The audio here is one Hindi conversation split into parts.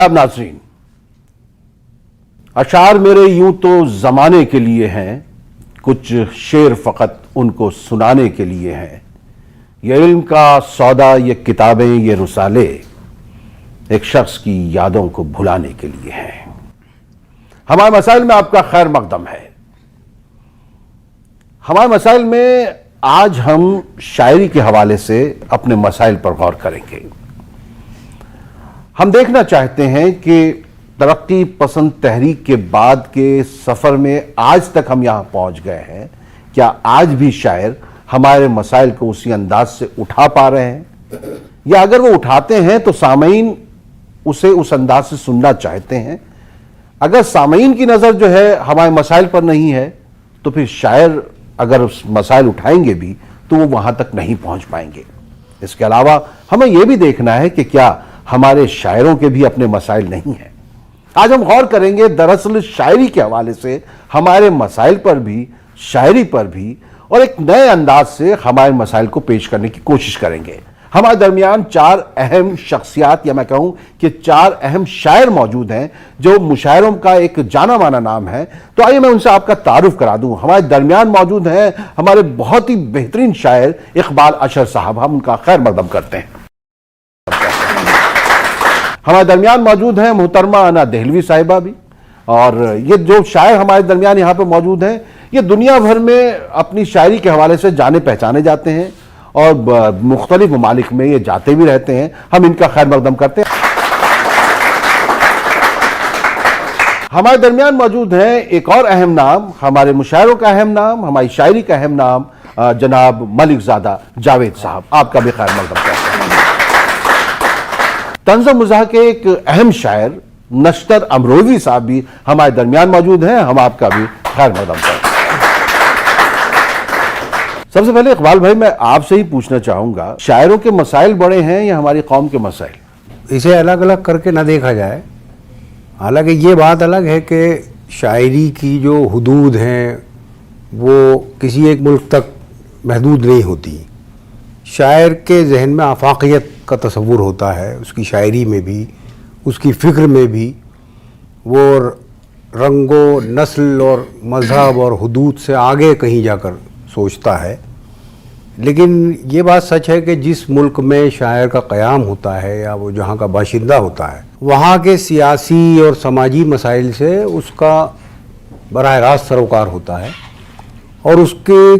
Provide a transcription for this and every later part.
अब नाज़रीन, अशार मेरे यूं तो जमाने के लिए हैं, कुछ शेर फकत उनको सुनाने के लिए हैं। ये इल्म का सौदा, ये किताबें, ये रुसाले एक शख्स की यादों को भुलाने के लिए हैं। हमारे मसाइल में आपका खैर मकदम है। हमारे मसाइल में आज हम शायरी के हवाले से अपने मसाइल पर गौर करेंगे। हम देखना चाहते हैं कि तरक्की पसंद तहरीक के बाद के सफर में आज तक हम यहां पहुंच गए हैं, क्या आज भी शायर हमारे मसाइल को उसी अंदाज से उठा पा रहे हैं, या अगर वो उठाते हैं तो सामईन उसे उस अंदाज से सुनना चाहते हैं। अगर सामईन की नजर जो है हमारे मसाइल पर नहीं है तो फिर शायर अगर उस मसाइल उठाएंगे भी तो वो वहां तक नहीं पहुंच पाएंगे। इसके अलावा हमें यह भी देखना है कि क्या हमारे शायरों के भी अपने मसाइल नहीं हैं। आज हम गौर करेंगे दरअसल शायरी के हवाले से हमारे मसाइल पर भी, शायरी पर भी, और एक नए अंदाज से हमारे मसाइल को पेश करने की कोशिश करेंगे। हमारे दरमियान चार अहम शख्सियात, या मैं कहूं कि चार अहम शायर मौजूद हैं जो मुशायरों का एक जाना माना नाम है। तो आइए मैं उनसे आपका तारुफ करा दूं। हमारे दरमियान मौजूद हैं हमारे बहुत ही बेहतरीन शायर इकबाल अशर साहब, हम उनका खैर मकदम करते हैं। हमारे दरमियान मौजूद हैं मोहतरमा अना दहलवी साहिबा भी, और ये जो शायर हमारे दरमियान यहाँ पे मौजूद हैं ये दुनिया भर में अपनी शायरी के हवाले से जाने पहचाने जाते हैं और मुख्तलिफ ममालिक में ये जाते भी रहते हैं। हम इनका खैर मकदम करते हैं। हमारे दरमियान मौजूद हैं एक और अहम नाम, हमारे मुशायरों का अहम नाम, हमारी शायरी का अहम नाम, जनाब मलिकजादा जावेद साहब, आपका भी खैर मकदम करते हैं। तंज़ मज़ाह के एक अहम शायर नश्तर अमरोवी साहब भी हमारे दरमियान मौजूद हैं, हम आपका भी खैर मकदम करते हैं। सबसे पहले इकबाल भाई मैं आपसे ही पूछना चाहूंगा, शायरों के मसाइल बड़े हैं या हमारी कौम के मसाइल? इसे अलग अलग करके ना देखा जाए। हालांकि ये बात अलग है कि शायरी की जो हुदूद हैं वो किसी एक मुल्क तक महदूद नहीं होती। शायर के जहन में आफाकियत का तसव्वुर होता है, उसकी शायरी में भी, उसकी फ़िक्र में भी। वो रंगो, नस्ल और मज़हब और हुदूद से आगे कहीं जाकर सोचता है। लेकिन ये बात सच है कि जिस मुल्क में शायर का क़याम होता है या वो जहाँ का बाशिंदा होता है, वहाँ के सियासी और समाजी मसाइल से उसका बराह रास्त सरोकार होता है और उसके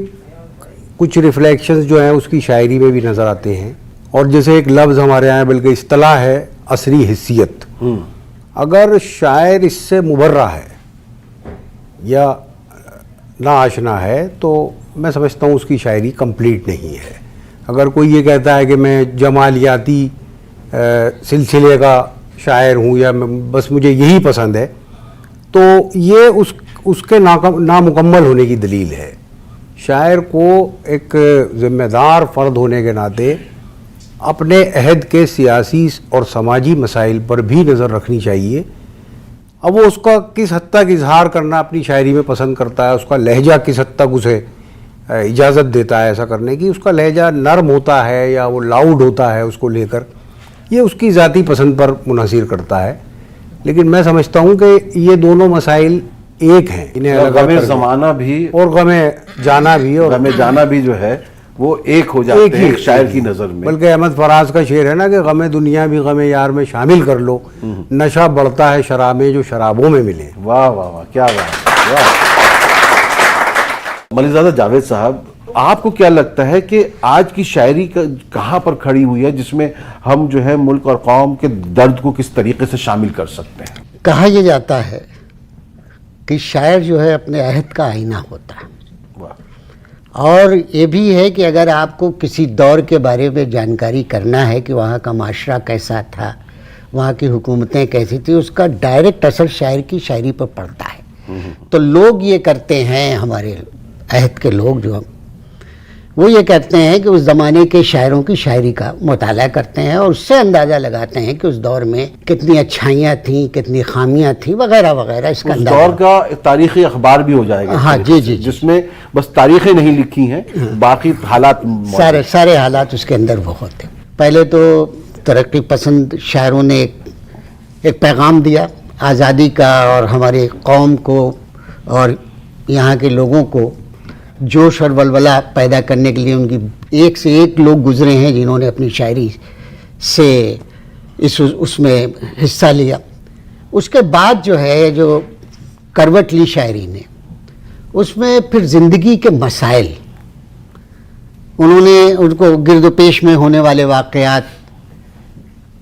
कुछ रिफ्लेक्शंस जो हैं उसकी शायरी में भी नज़र आते हैं। और जैसे एक लफ्ज़ हमारे यहाँ बल्कि इस्तिलाह है असरी हिस्सियत, अगर शायर इससे मुबर्रा है या ना आशना है तो मैं समझता हूँ उसकी शायरी कंप्लीट नहीं है। अगर कोई ये कहता है कि मैं जमालियाती सिलसिले का शायर हूँ या बस मुझे यही पसंद है, तो ये उसके नामुकम्मल होने की दलील है। शायर को एक ज़िम्मेदार फ़र्द होने के नाते अपने अहद के सियासी और समाजी मसाइल पर भी नज़र रखनी चाहिए। अब वो उसका किस हद तक इजहार करना अपनी शायरी में पसंद करता है, उसका लहजा किस हद तक उसे इजाज़त देता है ऐसा करने की, उसका लहजा नरम होता है या वो लाउड होता है उसको लेकर, ये उसकी ज़ाती पसंद पर मुनहसिर करता है। लेकिन मैं समझता हूँ कि ये दोनों मसाइल एक हैं, इन्हें अलग गमे ज़माना भी और गमे जाना भी, और गमे जाना भी जो है वो एक हो जाते हैं एक शायर की नज़र में। बल्कि अहमद फराज का शेर है ना कि गमे दुनिया भी गमे यार में शामिल कर लो, नशा बढ़ता है शराब में जो शराबों में मिले। वाह वाह वाह, क्या बात, वाह। मलिकजादा जावेद साहब, आपको क्या लगता है कि आज की शायरी कहाँ पर खड़ी हुई है जिसमें हम जो है मुल्क और कौम के दर्द को किस तरीके से शामिल कर सकते हैं? कहा यह जाता है कि शायर जो है अपने अहद का आईना होता है, और ये भी है कि अगर आपको किसी दौर के बारे में जानकारी करना है कि वहाँ का माशरा कैसा था, वहाँ की हुकूमतें कैसी थी, उसका डायरेक्ट असर शायर की शायरी पर पड़ता है। तो लोग ये करते हैं, हमारे अहद के लोग जो वो ये कहते हैं कि उस ज़माने के शायरों की शायरी का मुताला करते हैं और उससे अंदाज़ा लगाते हैं कि उस दौर में कितनी अच्छाइयाँ थीं, कितनी खामियाँ थी, वगैरह वगैरह। इसका उस दौर का तारीख़ी अखबार भी हो जाएगा। हाँ जी जी, जिसमें बस तारीखें नहीं लिखी हैं, बाकी हालात, सारे हालात उसके अंदर वो होते। पहले तो तरक्की पसंद शायरों ने एक एक पैगाम दिया आज़ादी का, और हमारे कौम को और यहाँ के लोगों को जोश और वलवला पैदा करने के लिए उनकी एक से एक लोग गुजरे हैं जिन्होंने अपनी शायरी से उसमें हिस्सा लिया। उसके बाद जो है जो करवट ली शायरी ने, उसमें फिर ज़िंदगी के मसाइल, उन्होंने उनको गिरदोपेश में होने वाले वाक़यात,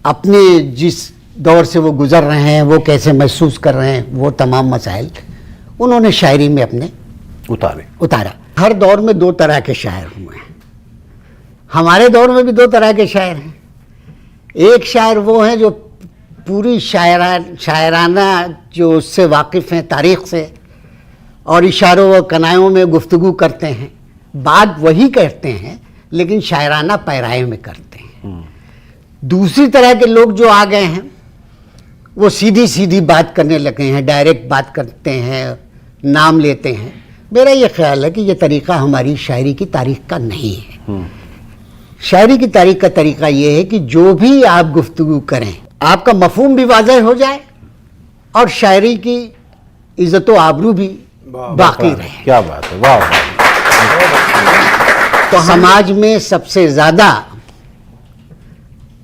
अपने जिस दौर से वो गुज़र रहे हैं वो कैसे महसूस कर रहे हैं, वो तमाम मसाइल उन्होंने शायरी में अपने उतारा। हर दौर में दो तरह के शायर हुए हैं, हमारे दौर में भी दो तरह के शायर हैं। एक शायर वो हैं जो पूरी शायराना जो उससे वाकिफ़ हैं तारीख़ से, और इशारों व कनायों में गुफ्तगू करते हैं, बात वही कहते हैं लेकिन शायराना पैराए में करते हैं। दूसरी तरह के लोग जो आ गए हैं वो सीधी सीधी बात करने लगे हैं, डायरेक्ट बात करते हैं, नाम लेते हैं। मेरा ये ख्याल है कि ये तरीक़ा हमारी शायरी की तारीख़ का नहीं है। शायरी की तारीख़ का तरीक़ा ये है कि जो भी आप गुफ्तगू करें आपका मफ़हूम भी वाज़ह हो जाए और शायरी की इज़्ज़त व आबरू भी बाकी रहे। क्या बात है, वाह। तो समाज में सबसे ज़्यादा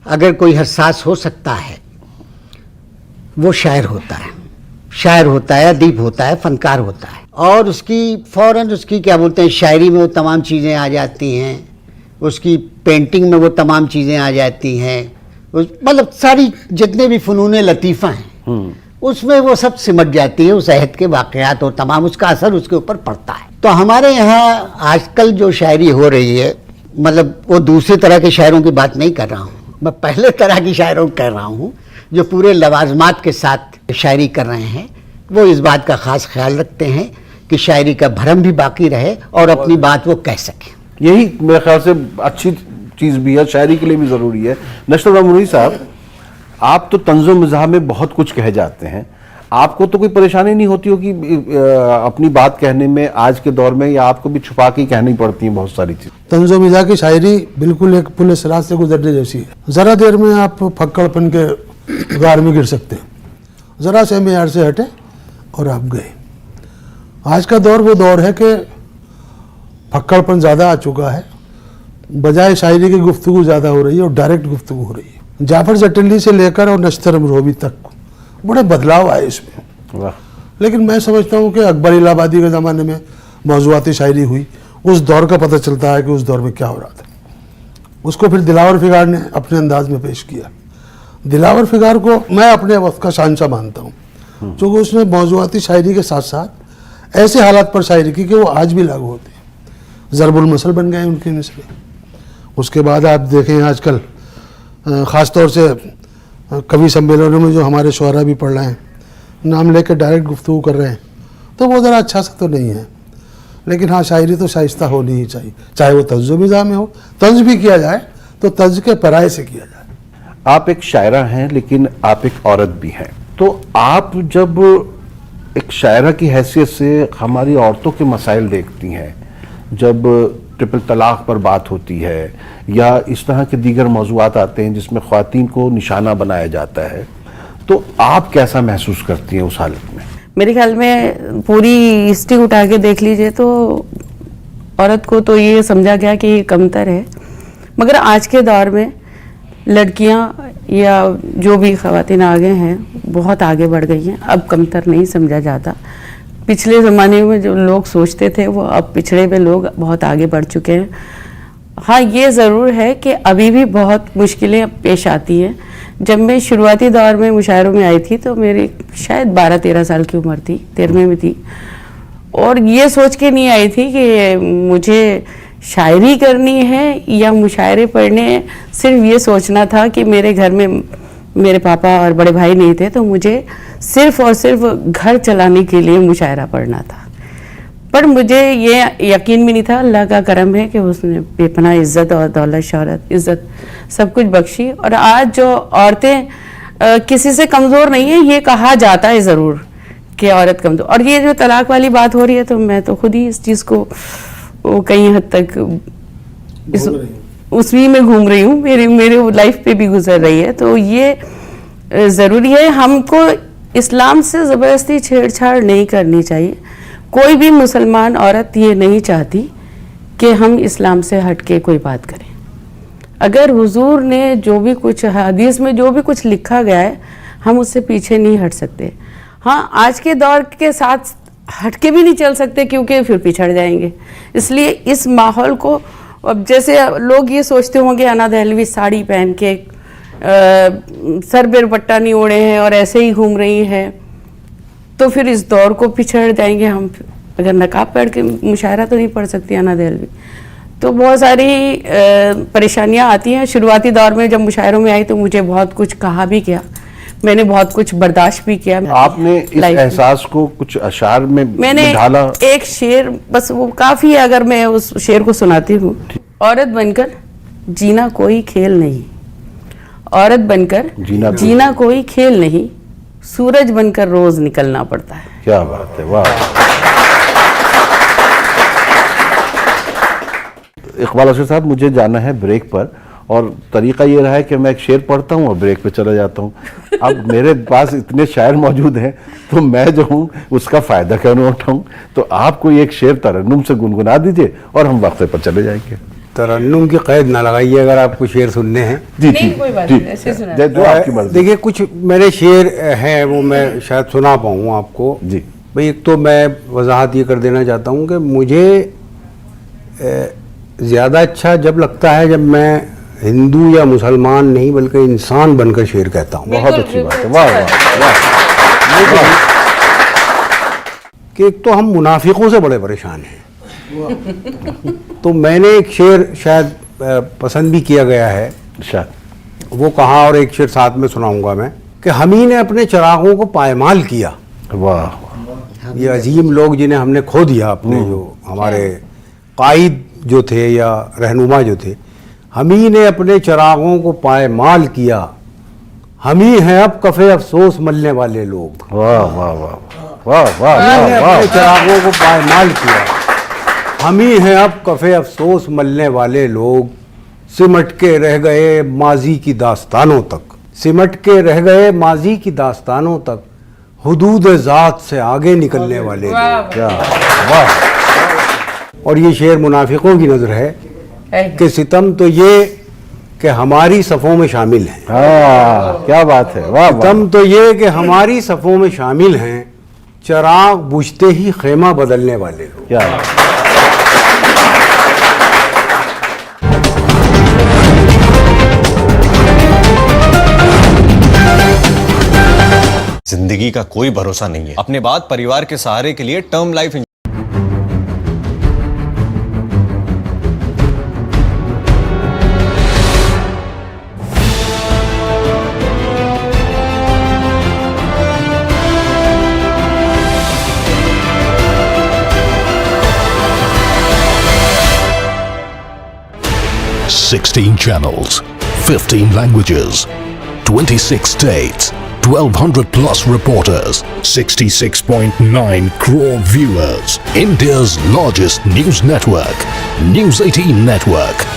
अगर कोई हसास हो सकता है वो शायर होता है, शायर होता है, अदीब होता है, फनकार होता है, और उसकी फ़ौरन उसकी क्या बोलते हैं शायरी में वो तमाम चीज़ें आ जाती हैं, उसकी पेंटिंग में वो तमाम चीज़ें आ जाती हैं, मतलब सारी जितने भी फ़नून लतीफ़ा हैं उसमें वो सब सिमट जाती है, उस अहद के वाक़यात और तमाम उसका असर उसके ऊपर पड़ता है। तो हमारे यहाँ आजकल जो शायरी हो रही है, मतलब वो दूसरे तरह के शायरों की बात नहीं कर रहा हूँ, मैं पहले तरह की शायरों कह रहा हूँ जो पूरे लवाजमात के साथ शायरी कर रहे हैं। वो इस बात का ख़ास ख्याल रखते हैं कि शायरी का भरम भी बाकी रहे और अपनी बात वो कह सकें। यही मेरे ख्याल से अच्छी चीज़ भी है, शायरी के लिए भी ज़रूरी है। नशरत मुनीर साहब, आप तो तंज़ो मिज़ाह में बहुत कुछ कह जाते हैं, आपको तो कोई परेशानी नहीं होती होगी अपनी बात कहने में आज के दौर में, या आपको भी छुपा के कहनी पड़ती है बहुत सारी चीज़? तंज़ो मिज़ाह की शायरी बिल्कुल एक पुलिस रात से गुजरने जैसी है। ज़रा देर में आप फक्कड़पन के गार में गिर सकते हैं, ज़रा से मेयार से हटे और आप गए। आज का दौर वो दौर है कि फक्कड़पन ज़्यादा आ चुका है, बजाय शायरी की गुफ्तगू ज़्यादा हो रही है और डायरेक्ट गुफ्तगू हो रही है। जाफर जटली से लेकर और नश्तर अमरोही तक बड़े बदलाव आए इसमें। वाह। लेकिन मैं समझता हूँ कि अकबर इलाहाबादी के ज़माने में मौज़ूआती शायरी हुई, उस दौर का पता चलता है कि उस दौर में क्या हो रहा था। उसको फिर दिलावर फिगार ने अपने अंदाज में पेश किया। दिलावर फिगार को मैं अपने वक्त का शहंशाह मानता हूँ, क्योंकि उसने मौज़ूआती शायरी के साथ साथ ऐसे हालात पर शायरी की कि वो आज भी लागू होते हैं। ज़रबुल मसल बन गए उनके मिसरे। उसके बाद आप देखें आजकल ख़ास तौर से कवि सम्मेलनों में जो हमारे शुअरा भी पढ़ रहे हैं, नाम लेकर डायरेक्ट गुफ्तगू कर रहे हैं, तो वो ज़रा अच्छा सा तो नहीं है। लेकिन हाँ, शायरी तो शाइस्ता होनी ही चाहिए, चाहे वो तंज़ो मिज़ाह में हो। तंज़ भी किया जाए तो तंज़ के पराये से किया जाए। आप एक शायरा हैं लेकिन आप एक औरत भी हैं, तो आप जब एक शायरा की हैसियत से हमारी औरतों के मसाइल देखती हैं, जब ट्रिपल तलाक पर बात होती है या इस तरह के दीगर मौज़ूआत आते हैं जिसमें ख़वातीन को निशाना बनाया जाता है, तो आप कैसा महसूस करती हैं उस हालत में? मेरे ख्याल में पूरी हिस्ट्री उठा के देख लीजिए तो औरत को तो ये समझा गया कि ये कमतर है, मगर आज के दौर में लड़कियां या जो भी ख़वातीन आगे हैं बहुत आगे बढ़ गई हैं, अब कमतर नहीं समझा जाता। पिछले ज़माने में जो लोग सोचते थे वो अब पिछड़े हुए लोग बहुत आगे बढ़ चुके हैं। हाँ, ये ज़रूर है कि अभी भी बहुत मुश्किलें पेश आती हैं। जब मैं शुरुआती दौर में मुशायरों में आई थी तो मेरी शायद 12-13 साल की उम्र थी, 13वें में थी, और ये सोच के नहीं आई थी कि मुझे शायरी करनी है या मुशायरे पढ़ने हैं। सिर्फ ये सोचना था कि मेरे घर में मेरे पापा और बड़े भाई नहीं थे, तो मुझे सिर्फ और सिर्फ घर चलाने के लिए मुशायरा पढ़ना था। पर मुझे ये यकीन भी नहीं था, अल्लाह का करम है कि उसने बेपनाह इज़्ज़त और दौलत, शोहरत, इज़्ज़त सब कुछ बख्शी। और आज जो औरतें किसी से कमज़ोर नहीं है, ये कहा जाता है ज़रूर कि औरत कमज़ोर। और ये जो तलाक वाली बात हो रही है, तो मैं तो खुद ही इस चीज़ को कई हद तक उसी में घूम रही हूँ, मेरे लाइफ पे भी गुजर रही है। तो ये ज़रूरी है। हमको इस्लाम से ज़बरदस्ती छेड़छाड़ नहीं करनी चाहिए। कोई भी मुसलमान औरत ये नहीं चाहती कि हम इस्लाम से हट के कोई बात करें। अगर हुजूर ने जो भी कुछ हदीस में जो भी कुछ लिखा गया है, हम उससे पीछे नहीं हट सकते। हाँ, आज के दौर के साथ हट के भी नहीं चल सकते क्योंकि फिर पिछड़ जाएंगे। इसलिए इस माहौल को, अब जैसे लोग ये सोचते होंगे अना दहलवी साड़ी पहन के सर पे दुपट्टा नहीं ओढ़े हैं और ऐसे ही घूम रही हैं, तो फिर इस दौर को पिछड़ जाएंगे हम। अगर नकाब पहन के मुशायरा तो नहीं पढ़ सकती अना दहलवी। तो बहुत सारी परेशानियां आती हैं। शुरुआती दौर में जब मुशायरों में आई तो मुझे बहुत कुछ कहा भी गया, मैंने बहुत कुछ बर्दाश्त भी किया। आपने इस एहसास को कुछ अशार में मैंने ढाला? एक शेर, बस वो काफी है अगर मैं उस शेर को सुनाती हूँ। औरत बनकर जीना कोई खेल नहीं, औरत बनकर जीना कोई खेल नहीं, सूरज बनकर रोज निकलना पड़ता है। क्या बात है, वाह। इकबाल असगर साहब, मुझे जाना है ब्रेक पर, और तरीका ये रहा है कि मैं एक शेर पढ़ता हूँ और ब्रेक पे चला जाता हूँ। अब मेरे पास इतने शायर मौजूद हैं तो मैं जो हूँ उसका फ़ायदा क्यों उठाऊँ। तो आप कोई एक शेर तरन्नुम से गुनगुना दीजिए और हम वक्फे पर चले जाएंगे। तरन्नुम की कैद ना लगाइए अगर आपको शेर सुनने हैं। जी नहीं, कोई बात नहीं, ऐसे सुना। जो आपकी मर्जी। देखिए, कुछ मेरे शेर हैं वो मैं शायद सुना पाऊँ आपको। जी भाई, एक तो मैं वजाहत ये कर देना चाहता हूँ कि मुझे ज़्यादा अच्छा जब लगता है जब मैं हिंदू या मुसलमान नहीं बल्कि इंसान बनकर शेर कहता हूँ। बहुत अच्छी बात है, वाह वाह वाह। कि एक तो हम मुनाफिकों से बड़े परेशान हैं। तो मैंने एक शेर शायद पसंद भी किया गया है, शायद वो कहा, और एक शेर साथ में सुनाऊंगा मैं, कि हम ही ने अपने चिरागों को पायमाल किया। वाह। ये अजीम लोग जिन्हें हमने खो दिया, अपने जो हमारे कायद जो थे या रहनुमा जो थे, हम ही ने अपने चिरागों को पायमाल किया, हम ही हैं अब कफ़े अफसोस मलने वाले लोग। वाह वाह वाह वाह वाह हमने वाह। अपने चिरागों को पायमाल किया, हम ही हैं अब कफ़े अफसोस मलने वाले लोग, सिमट के रह गए माजी की दास्तानों तक, सिमट के रह गए माजी की दास्तानों तक, हुदूद ज़ात से आगे निकलने वाले लोग। क्या वाह। और ये शेर मुनाफिकों की नज़र है कि सितम तो ये कि हमारी सफ़ों में शामिल हैं। हाँ, क्या बात है, वाह वाह। सितम तो ये कि हमारी सफ़ों में शामिल हैं, चिराग बुझते ही खेमा बदलने वाले लोग। क्या जिंदगी का कोई भरोसा नहीं है। अपने बाद परिवार के सहारे के लिए term life $16 channels, 15 languages, 26 states, 1,200 plus reporters, 66.9 crore viewers. India's largest news network, News 18 Network.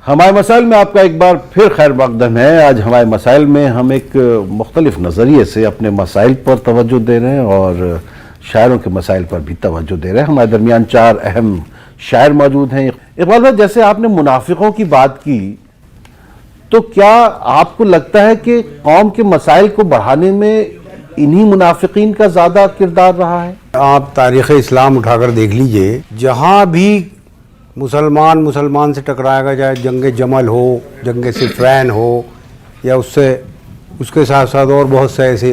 हमारे मसाइल में आपका एक बार फिर खैर मकदम है। आज हमारे मसाइल में हम एक मुख्तलिफ नज़रिए से अपने मसाइल पर तवज्जो दे रहे हैं और शायरों के मसाइल पर भी तवज्जो दे रहे हैं। हमारे दरमियान 4 अहम शायर मौजूद हैं। इकबाल भाई, जैसे आपने मुनाफिकों की बात की, तो क्या आपको लगता है कि कौम के मसाइल को बढ़ाने में इन्हीं मुनाफिकीन का ज़्यादा किरदार रहा है? आप तारीख़ इस्लाम उठाकर देख लीजिए, जहाँ भी मुसलमान से टकराएगा, चाहे जंग जमल हो, जंग सिफ़रैन हो, या उसके साथ साथ और बहुत से ऐसे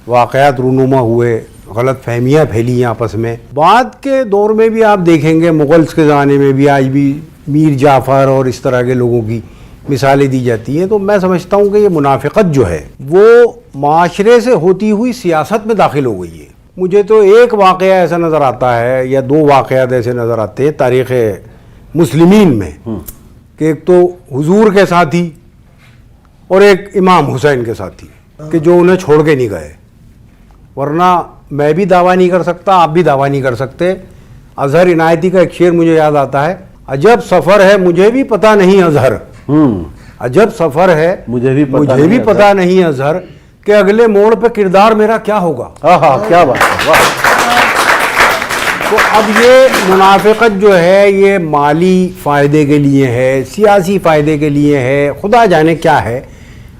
वाक़यात रूनुमा हुए, गलत फहमियाँ फैली आपस में। बाद के दौर में भी आप देखेंगे, मुग़ल्स के ज़माने में भी आज भी मीर जाफ़र और इस तरह के लोगों की मिसालें दी जाती हैं। तो मैं समझता हूँ कि ये मुनाफिकत जो है वो माशरे से होती हुई सियासत में दाखिल हो गई है। मुझे तो एक वाक़या ऐसा नज़र आता है या 2 वाक़यात ऐसे नज़र आते हैं तारीख़ मुस्लिमीन में, कि एक तो हुजूर के साथी और एक इमाम हुसैन के साथी, कि जो उन्हें छोड़ के नहीं गए। वरना मैं भी दावा नहीं कर सकता, आप भी दावा नहीं कर सकते। अजहर इनायती का एक शेर मुझे याद आता है, अजब सफ़र है मुझे भी पता नहीं अजहर, अजब सफ़र है मुझे भी पता नहीं अजहर कि अगले मोड़ पे किरदार मेरा क्या होगा। हाँ, क्या बात है, वाह। तो अब ये मुनाफिकत जो है ये माली फ़ायदे के लिए है, सियासी फ़ायदे के लिए है, खुदा जाने क्या है,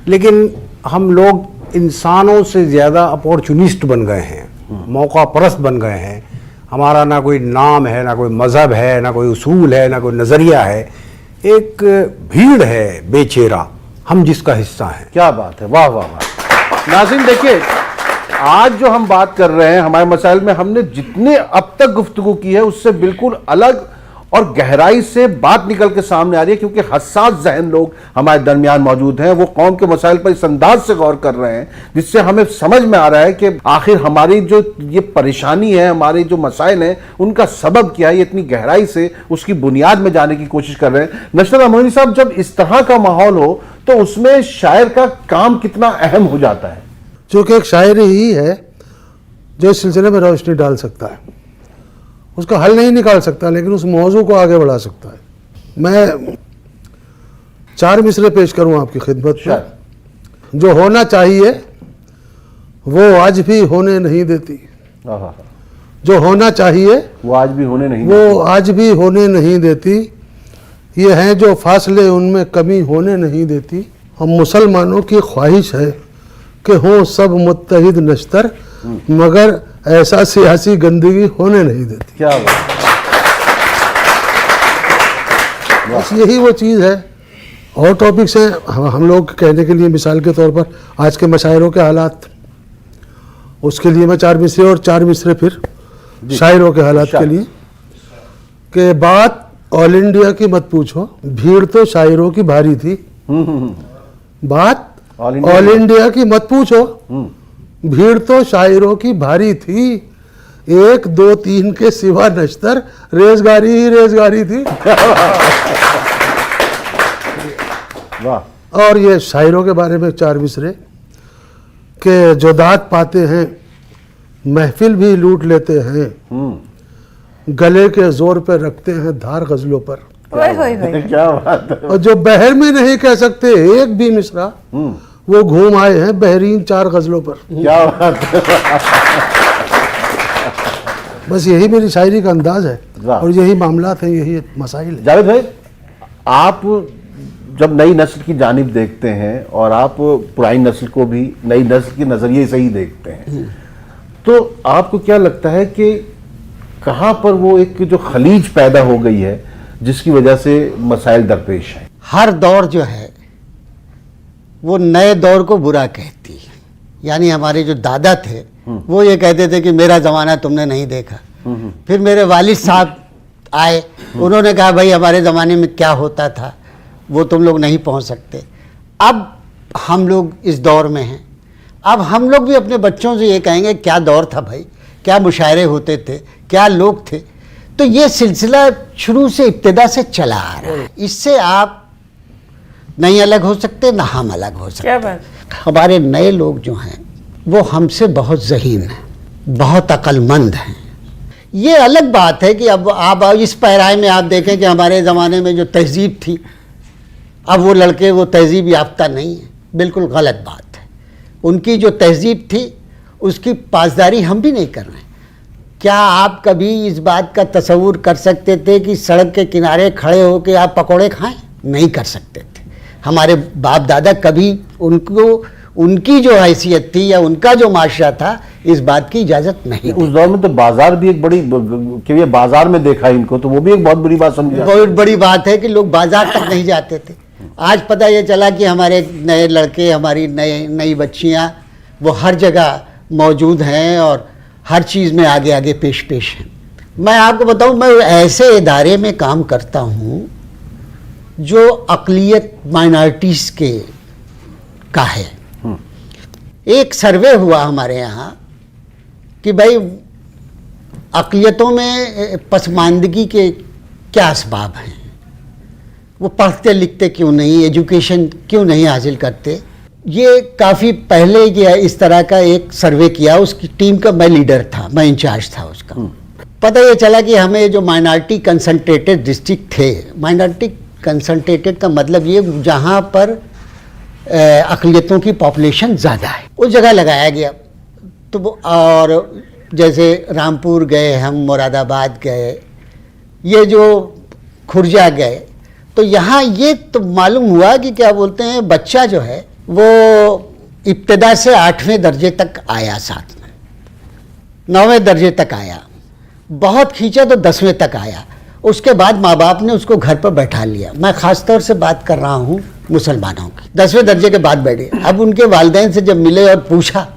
लेकिन हम लोग इंसानों से ज़्यादा अपॉर्चुनिस्ट बन गए हैं, मौका परस्त बन गए हैं। हमारा ना कोई नाम है, ना कोई मज़हब है, ना कोई उसूल है, ना कोई नज़रिया है, एक भीड़ है बेचेरा, हम जिसका हिस्सा हैं। क्या बात है, वाह वाह वाह। नाज़रीन देखिए, आज जो हम बात कर रहे हैं हमारे मसाइल में, हमने जितने अब तक गुफ्तगू की है उससे बिल्कुल अलग और गहराई से बात निकल के सामने आ रही है, क्योंकि हसास जहन लोग हमारे दरमियान मौजूद हैं। वो कौम के मसाइल पर इस अंदाज से गौर कर रहे हैं जिससे हमें समझ में आ रहा है कि आखिर हमारी जो ये परेशानी है, हमारे जो मसाइल हैं, उनका सबब क्या है। ये इतनी गहराई से उसकी बुनियाद में जाने की कोशिश कर रहे हैं। नशरत अमोनी साहब, जब इस तरह का माहौल हो तो उसमें शायर का काम कितना अहम हो जाता है? चूँकि एक शायर ही है जो इस सिलसिले में रोशनी डाल सकता है, उसका हल नहीं निकाल सकता लेकिन उस मौजू को आगे बढ़ा सकता है। मैं 4 मिसरे पेश करूं आपकी खिदमत में। जो होना चाहिए वो आज भी होने नहीं देती, जो होना चाहिए वो आज भी होने नहीं वो आज भी होने नहीं देती, ये हैं जो फासले उनमें कमी होने नहीं देती। हम मुसलमानों की ख्वाहिश है कि हों सब मुत्तहिद नश्तर, मगर ऐसा सियासी गंदगी होने नहीं देती। क्या बात, बस यही वो चीज़ है। और टॉपिक्स हैं हम लोग कहने के लिए, मिसाल के तौर पर आज के मशायरों के हालात, उसके लिए मैं 4 मिसरे और 4 मिसरे फिर शायरों के हालात के लिए कि बात ऑल इंडिया की मत पूछो, भीड़ तो शायरों की भारी थी। बात ऑल इंडिया की मत पूछो, भीड़ तो शायरों की भारी थी, 1 2 3 के सिवा नश्तर रेजगारी ही रेजगारी थी। वाह। और ये शायरों के बारे में 4 मिसरे के जो दाद पाते हैं महफिल भी लूट लेते हैं, गले के जोर पे रखते हैं धार गजलों पर। क्या बात है। और जो बहर में नहीं कह सकते एक भी मिसरा, वो घूम आए हैं बहरीन 4 गजलों पर। क्या बात है। बस यही मेरी शायरी का अंदाज है वाह। और यही मामलात हैं, यही मसाइल है। जावेद भाई, आप जब नई नस्ल की जानिब देखते हैं और आप पुरानी नस्ल को भी नई नस्ल के नज़रिए से ही देखते हैं, तो आपको क्या लगता है कि कहाँ पर वो एक जो खलीज पैदा हो गई है जिसकी वजह से मसाइल दरपेश हैं? हर दौर जो है वो नए दौर को बुरा कहती है। यानी हमारे जो दादा थे वो ये कहते थे कि मेरा ज़माना तुमने नहीं देखा। फिर मेरे वालिद साहब आए, उन्होंने कहा भाई हमारे ज़माने में क्या होता था वो तुम लोग नहीं पहुंच सकते। अब हम लोग इस दौर में हैं, अब हम लोग भी अपने बच्चों से ये कहेंगे क्या दौर था भाई, क्या मुशायरे होते थे, क्या लोग थे। तो ये सिलसिला शुरू से इब्तिदा से चला आ रहा है। इससे आप नहीं अलग हो सकते, ना हम अलग हो सकते। क्या बात। हमारे नए लोग जो हैं वो हमसे बहुत ज़हीन हैं, बहुत अक्लमंद हैं। ये अलग बात है कि अब आप इस पैराए में आप देखें कि हमारे ज़माने में जो तहजीब थी, अब वो लड़के वो तहजीब याफ्ता नहीं है, बिल्कुल गलत बात है। उनकी जो तहजीब थी उसकी पासदारी हम भी नहीं कर रहे हैं। क्या आप कभी इस बात का तसव्वुर कर सकते थे कि सड़क के किनारे खड़े होकर आप पकौड़े खाएं? नहीं कर सकते थे। हमारे बाप दादा कभी उनको उनकी जो हैसियत थी या उनका जो माशरा था इस बात की इजाज़त नहीं। उस दौर में तो बाजार भी एक बड़ी, कि ये बाजार में देखा इनको, तो वो भी एक बहुत बुरी बात समझी। बहुत बड़ी बात है कि लोग बाजार तक नहीं जाते थे। आज पता ये चला कि हमारे नए लड़के, हमारी नई बच्चियां वो हर जगह मौजूद हैं और हर चीज़ में आगे आगे पेश हैं। मैं आपको बताऊं, मैं ऐसे इदारे में काम करता हूं जो अक़लियत माइनॉरिटीज़ के का है। एक सर्वे हुआ हमारे यहाँ कि भाई अक़लियतों में पसमानदगी के क्या असबाब हैं, वो पढ़ते लिखते क्यों नहीं, एजुकेशन क्यों नहीं हासिल करते। ये काफ़ी पहले ये इस तरह का एक सर्वे किया, उसकी टीम का मैं लीडर था, मैं इंचार्ज था उसका। पता ये चला कि हमें जो माइनॉरिटी कंसंट्रेटेड डिस्ट्रिक्ट थे, माइनॉरिटी कंसंट्रेटेड का मतलब ये जहाँ पर अक़लियतों की पॉपुलेशन ज़्यादा है, उस जगह लगाया गया। तो और जैसे रामपुर गए हम, मुरादाबाद गए, ये जो खुर्जा गए, तो यहाँ ये तो मालूम हुआ कि क्या बोलते हैं, बच्चा जो है वो इब्तदा से 8वें दर्जे तक आया, साथ में 9वें दर्जे तक आया, बहुत खींचा तो 10वें तक आया। उसके बाद माँ बाप ने उसको घर पर बैठा लिया। मैं ख़ास तौर से बात कर रहा हूँ मुसलमानों की। 10वें दर्जे के बाद बैठे। अब उनके वालिदैन से जब मिले और पूछा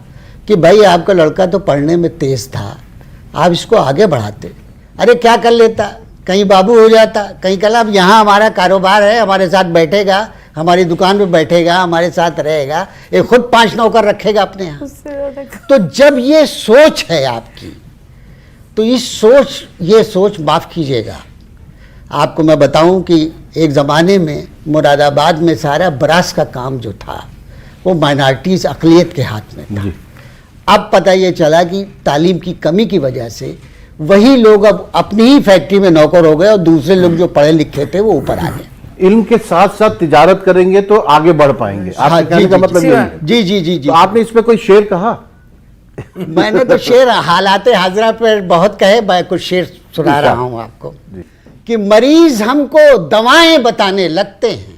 कि भाई आपका लड़का तो पढ़ने में तेज़ था, आप इसको आगे बढ़ाते, अरे क्या कर लेता, कहीं बाबू हो जाता, कहीं कल अब यहाँ हमारा कारोबार है, हमारे साथ बैठेगा, हमारी दुकान पे बैठेगा, हमारे साथ रहेगा, ये खुद 5 नौकर रखेगा अपने यहाँ। तो जब ये सोच है आपकी, तो ये सोच माफ़ कीजिएगा, आपको मैं बताऊं कि एक ज़माने में मुरादाबाद में सारा ब्रास का काम जो था वो माइनॉरिटीज़ अक़लियत के हाथ में था। अब पता ये चला कि तालीम की कमी की वजह से वही लोग अब अपनी ही फैक्ट्री में नौकर हो गए और दूसरे लोग जो पढ़े लिखे थे वो ऊपर आ गए। इल्म के साथ साथ तिजारत करेंगे तो आगे बढ़ पाएंगे। हाँ, आपके कहने का मतलब यही है। जी जी जी जी। तो आपने इसमें कोई शेर कहा? मैंने तो शेर हालात हाजरा पर बहुत कहे, मैं कुछ शेर सुना रहा हूँ आपको कि मरीज हमको दवाएं बताने लगते हैं,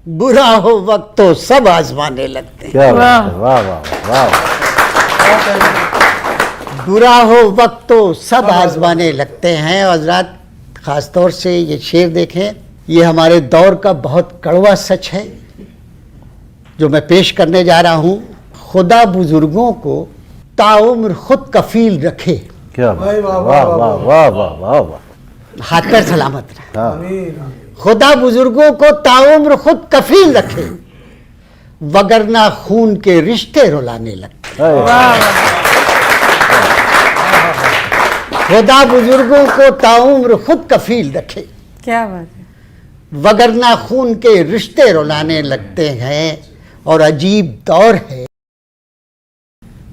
बुरा हो वक्त तो सब आजमाने लगते हैं। क्या बात है, वाह वाह वाह। बुरा हो वक्त तो सब आजमाने लगते हैं। हज़रात, ख़ास तौर से ये शेर देखें, ये हमारे दौर का बहुत कड़वा सच है जो मैं पेश करने जा रहा हूँ। खुदा बुजुर्गों को ताउम्र खुद कफील रखे। क्या बात, वाह वाह वाह वाह वाह वाह। हाथ पैर सलामत रहे। खुदा बुजुर्गों को ताउम्र खुद कफील रखे, वगरना खून के रिश्ते रुलाने लगते। खुदा बुजुर्गों को ताउम्र खुद कफील रखे, क्या बात है, वगरना खून के रिश्ते रुलाने लगते हैं। और अजीब दौर है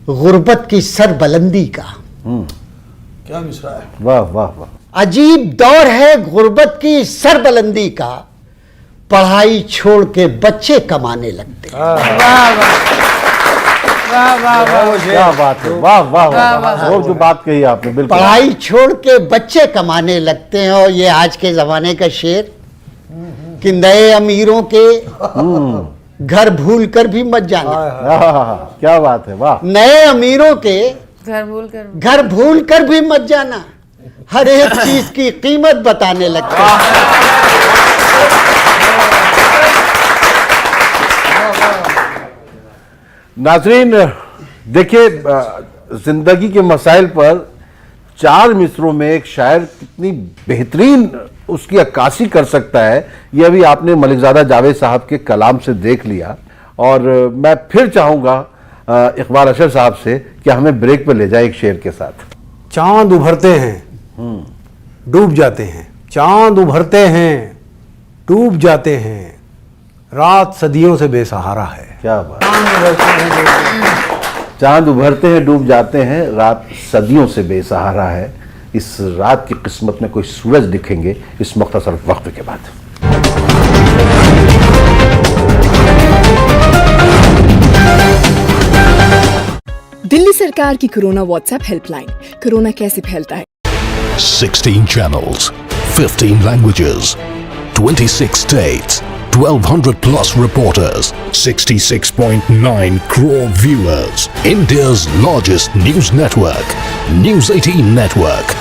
गुर्बत की सरबलंदी का। क्या मिसरा है, वाह वाह वाह। अजीब दौर है गुर्बत की सरबलंदी का, पढ़ाई छोड़ के बच्चे कमाने लगते हैं। क्या बात है, वाह वाह वाह। वो जो बात कही आपने, बिल्कुल। पढ़ाई छोड़ के बच्चे कमाने लगते हैं। और ये आज के जमाने का शेर कि नए अमीरों के घर भूल कर भी मत जाना। क्या बात है, वाह। नए अमीरों के घर भूल कर भी मत जाना, हर एक चीज की कीमत बताने लगते हैं। नाजरीन, देखिए, जिंदगी के मसाइल पर 4 मिसरों में एक शायर कितनी बेहतरीन उसकी अक्कासी कर सकता है, ये अभी आपने मलिकजादा जावेद साहब के कलाम से देख लिया। और मैं फिर चाहूंगा इकबाल अशर साहब से कि हमें ब्रेक पर ले जाए एक शेर के साथ। चांद उभरते हैं डूब जाते हैं, चांद उभरते हैं डूब जाते हैं, रात सदियों से बेसहारा है। क्या बात। चांद उभरते हैं डूब जाते हैं, रात सदियों से बेसहारा है। इस रात की किस्मत में कोई सूरज दिखेंगे इस मुख्तसर वक्त के बाद। दिल्ली सरकार की कोरोना व्हाट्सएप हेल्पलाइन, कोरोना कैसे फैलता है। 16 channels, 15 languages, 26 states, 1200 plus reporters, 66.9 crore viewers. India's largest news network, News 18 Network.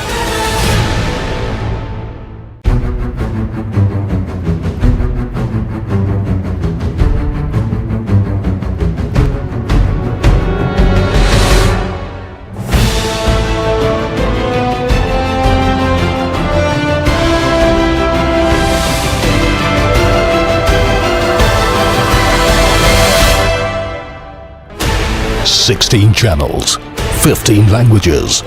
Sixteen channels, 15 languages,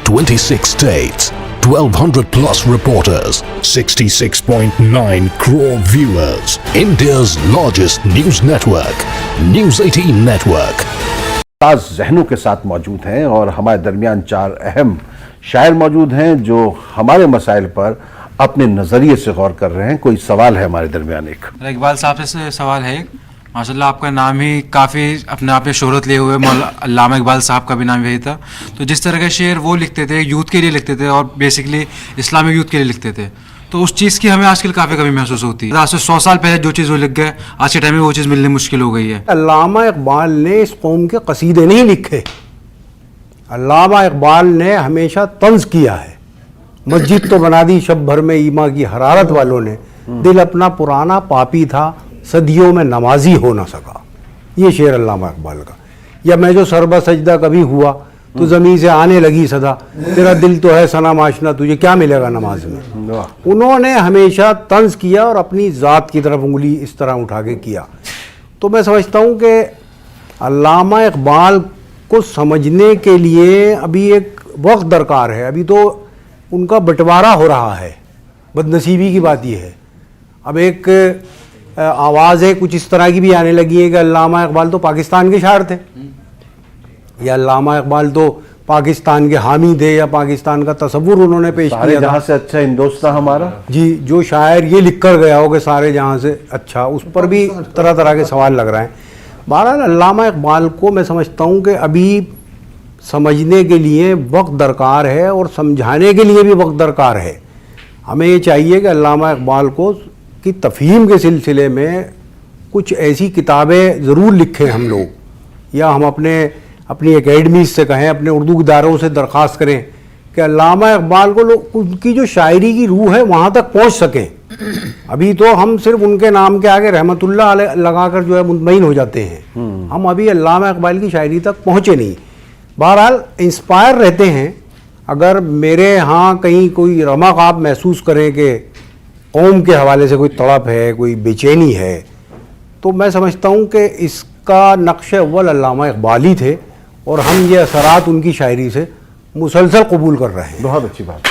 26 states, 1200 plus reporters, 66.9 crore viewers. India's largest news network, News 18 Network. ताज जहनों के साथ मौजूद हैं और हमारे दरमियान चार अहम शायर मौजूद हैं जो हमारे मसाइल पर अपने नजरिए से गौर कर रहे हैं। कोई सवाल है हमारे दरमियान? एक इकबाल साहब से सवाल है। माशाल्लाह आपका नाम ही काफ़ी अपने आप में शोहरत लिए हुए, अल्लामा इकबाल साहब का भी नाम यही था। तो जिस तरह के शेर वो लिखते थे, यूथ के लिए लिखते थे और बेसिकली इस्लामिक यूथ के लिए लिखते थे, तो उस चीज़ की हमें आजकल काफ़ी कमी महसूस होती है। आज से 100 साल पहले जो चीज़ वो लिख गए, आज के टाइम में वो चीज़ मिलनी मुश्किल हो गई है। अल्लामा इकबाल ने इस कौम के कसीदे नहीं लिखे। अल्लामा इकबाल ने हमेशा तंज किया है। मस्जिद तो बना दी शब भर में ईमा की हरारत वालों ने, दिल अपना पुराना पापी था, सदियों में नमाजी हो ना सका। ये शेर अल्लामा इकबाल का। या मैं जो सरबा सजदा कभी हुआ तो ज़मीन से आने लगी सदा, तेरा दिल तो है सना माशना, तुझे क्या मिलेगा नमाज में। उन्होंने हमेशा तंज किया और अपनी ज़ात की तरफ उंगली इस तरह उठा के किया। तो मैं समझता हूँ कि अल्लामा इकबाल को समझने के लिए अभी एक वक्त दरकार है। अभी तो उनका बंटवारा हो रहा है। बदनसीबी की बात यह है, अब एक आवाज़ें कुछ इस तरह की भी आने लगी है कि अल्लामा इकबाल तो पाकिस्तान के शायर थे, या अल्लामा इकबाल तो पाकिस्तान के हामी थे, या पाकिस्तान का तसव्वुर उन्होंने पेश किया। जहाँ से अच्छा हिंदुस्तान हमारा। जी, जो शायर ये लिख कर गया हो कि सारे जहाँ से अच्छा, उस पर भी तरह तरह के सवाल लग रहे हैं। बहरहाल अल्लामा इकबाल को मैं समझता हूँ कि अभी समझने के लिए वक्त दरकार है और समझाने के लिए भी वक्त दरकार है। हमें ये चाहिए कि अल्लामा इकबाल को की तफ़हीम के सिलसिले में कुछ ऐसी किताबें ज़रूर लिखें हम लोग, या हम अपनी एकेडमीज़ से कहें, अपने उर्दू इदारों से दरख्वास्त करें कि अल्लामा इकबाल को लोग उनकी जो शायरी की रूह है वहाँ तक पहुँच सकें। अभी तो हम सिर्फ उनके नाम के आगे रहमतुल्लाह अलैह लगाकर जो है मुतमईन हो जाते हैं। हम अभी अल्लामा इकबाल की शायरी तक पहुँचे नहीं। बहरहाल इंस्पायर रहते हैं। अगर मेरे यहाँ कहीं कोई रमक आप महसूस करें कि कौम के हवाले से कोई तड़प है, कोई बेचैनी है, तो मैं समझता हूँ कि इसका नक्श अव्वल अल्लामा इकबाल ही थे और हम ये असरात उनकी शायरी से मुसलसल कबूल कर रहे हैं। बहुत अच्छी बात।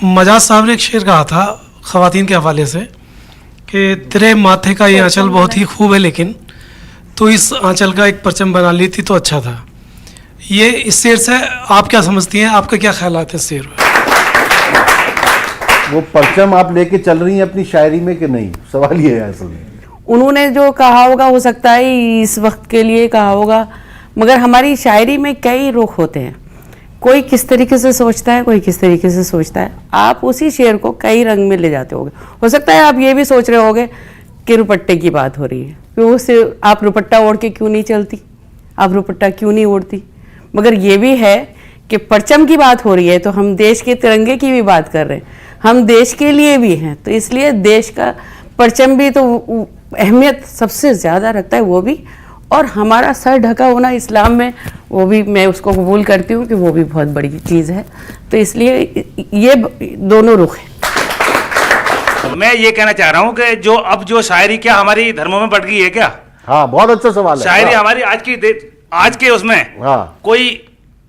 मजाज साहब ने एक शेर कहा था ख़वातीन के हवाले से कि तेरे माथे का ये आंचल बहुत ही खूब है, लेकिन तो इस आंचल का एक परचम बना ली थी तो अच्छा था। ये इस शेर से आप क्या समझती हैं, आपका क्या ख्यालात है इस शेर में? वो परचम आप लेके चल रही हैं अपनी शायरी में कि नहीं, सवाल ये है असल में। उन्होंने जो कहा होगा हो सकता है इस वक्त के लिए कहा होगा, मगर हमारी शायरी में कई रुख होते हैं। कोई किस तरीके से सोचता है, कोई किस तरीके से सोचता है। आप उसी शेर को कई रंग में ले जाते होगे। हो सकता है आप ये भी सोच रहे होगे कि रुपट्टे की बात हो रही है, क्यों से आप रुपट्टा ओढ़ के क्यों नहीं चलती, आप रुपट्टा क्यों नहीं ओढ़ती। मगर ये भी है कि परचम की बात हो रही है तो हम देश के तिरंगे की भी बात कर रहे हैं, हम देश के लिए भी हैं, तो इसलिए देश का परचम भी तो अहमियत सबसे ज़्यादा रखता है वो भी, और हमारा सर ढका होना इस्लाम में वो भी मैं उसको कबूल करती हूँ कि वो भी बहुत बड़ी चीज़ है। तो इसलिए ये दोनों रुख हैं। मैं ये कहना चाह रहा हूँ कि जो शायरी क्या हमारी धर्मों में बढ़ गई है क्या? हाँ, बहुत अच्छा सवाल है। शायरी हमारी आज के उसमें कोई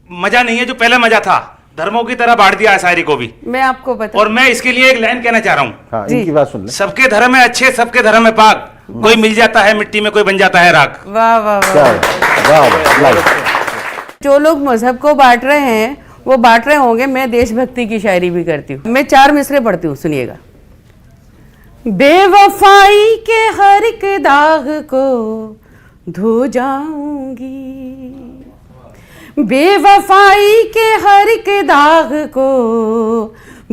मजा नहीं है जो पहले मजा था। धर्मों की तरह बांट दिया है शायरी को भी। मैं आपको बता, और मैं इसके लिए एक लाइन कहना चाह रहा हूँ। इनकी बात सुन ले। सबके धर्म है अच्छे, सबके धर्म है पाक, कोई मिल जाता है मिट्टी में, कोई बन जाता है राख। वाह वाह वाह। जो लोग मजहब को बांट रहे हैं वो बांट रहे होंगे। मैं देशभक्ति की शायरी भी करती हूँ। मैं 4 मिसरे पढ़ती हूँ, सुनिएगा। बेवफाई के हर एक दाग को धो जाऊंगी, बेवफाई के हर एक दाग को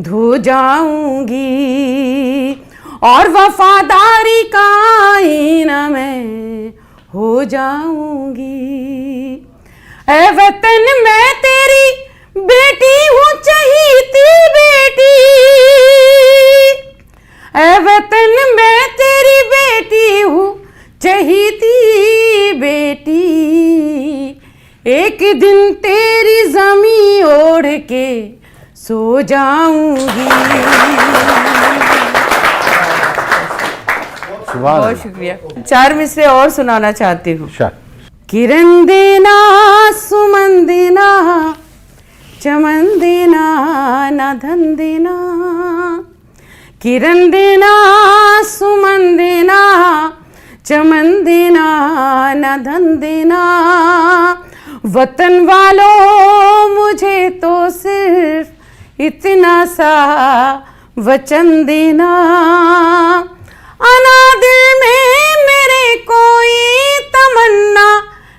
धो जाऊंगी, और वफादारी का आईना मैं हो जाऊंगी। ऐ वतन मैं तेरी बेटी हूँ, चहीती बेटी, ऐ वतन मैं तेरी बेटी हूँ, चहीती बेटी। एक दिन तेरी ज़मीं ओढ़ के सो जाऊंगी। बहुत शुक्रिया। 4 मिसरे और सुनाना चाहती हूँ। किरण देना सुमन देना, किरण देना, सुमन देना, चमन देना, न धन देना, वतन वालों मुझे तो सिर्फ इतना सा वचन देना। अनादिल में मेरे कोई तमन्ना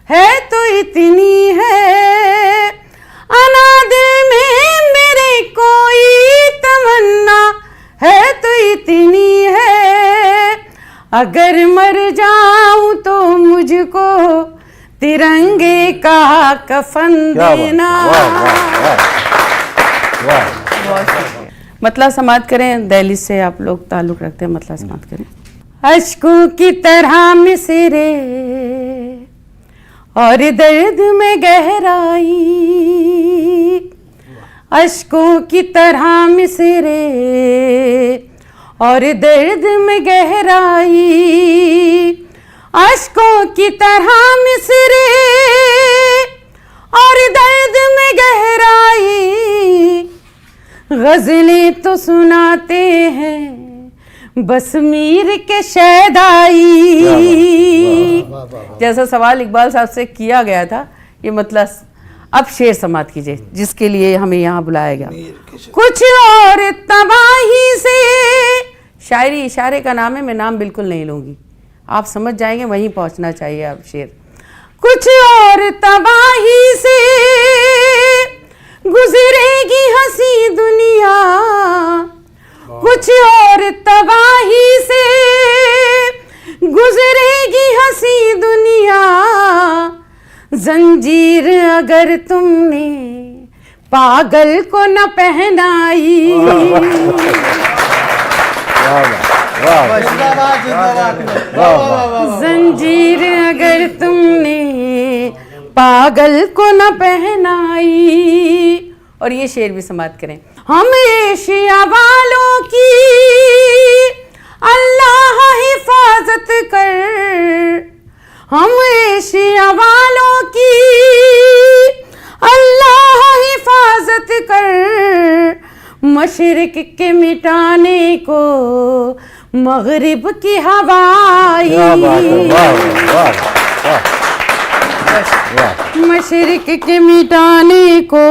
है तो इतनी है, अनादिल में मेरे कोई तमन्ना है तो इतनी है, अगर मर जाऊं तो मुझको तिरंगे का कफन देना। मतला समाप्त करें, दिल्ली से आप लोग ताल्लुक रखते हैं, मतला समाप्त करें। अश्कों की तरह मिसरे और दर्द में गहराई, अश्कों की तरह मिसरे और दर्द में गहराई, अश्कों की तरह मिसरे और दर्द में गहराई, गज़लें तो सुनाते हैं बस मीर के शैदाई। जैसा सवाल इकबाल साहब से किया गया था, ये मतलब अब शेर समाप्त कीजिए जिसके लिए हमें यहाँ बुलाया गया। कुछ और तबाही से, शायरी इशारे का नाम है, मैं नाम बिल्कुल नहीं लूँगी, आप समझ जाएंगे, वहीं पहुँचना चाहिए आप शेर। कुछ और तबाही से गुजरेगी हंसी दुनिया, कुछ और तबाही से गुजरेगी हंसी दुनिया, जंजीर अगर तुमने पागल को न पहनाई। जंजीर अगर तुमने पागल को न पहनाई। और ये शेर भी समाप्त करें। हम एशिया वालों की अल्लाह हिफाजत कर, हम एशिया वालों की अल्लाह हिफाजत कर, मशरिक के मिटाने को मगरिब की हवाई। मशरिक के मिटाने को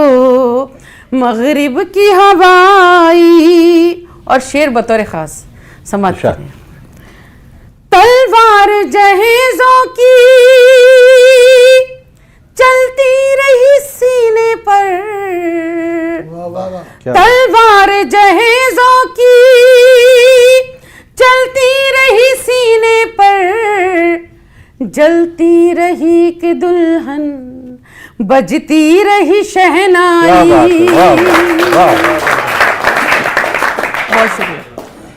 मगरिब की हवाई। और शेर बतौर खास समाप्त करें। तलवार जहेजों की चलती रही सीने पर, तलवार जहेजों की चलती रही सीने पर, जलती रही कि दुल्हन बजती रही शहनाई।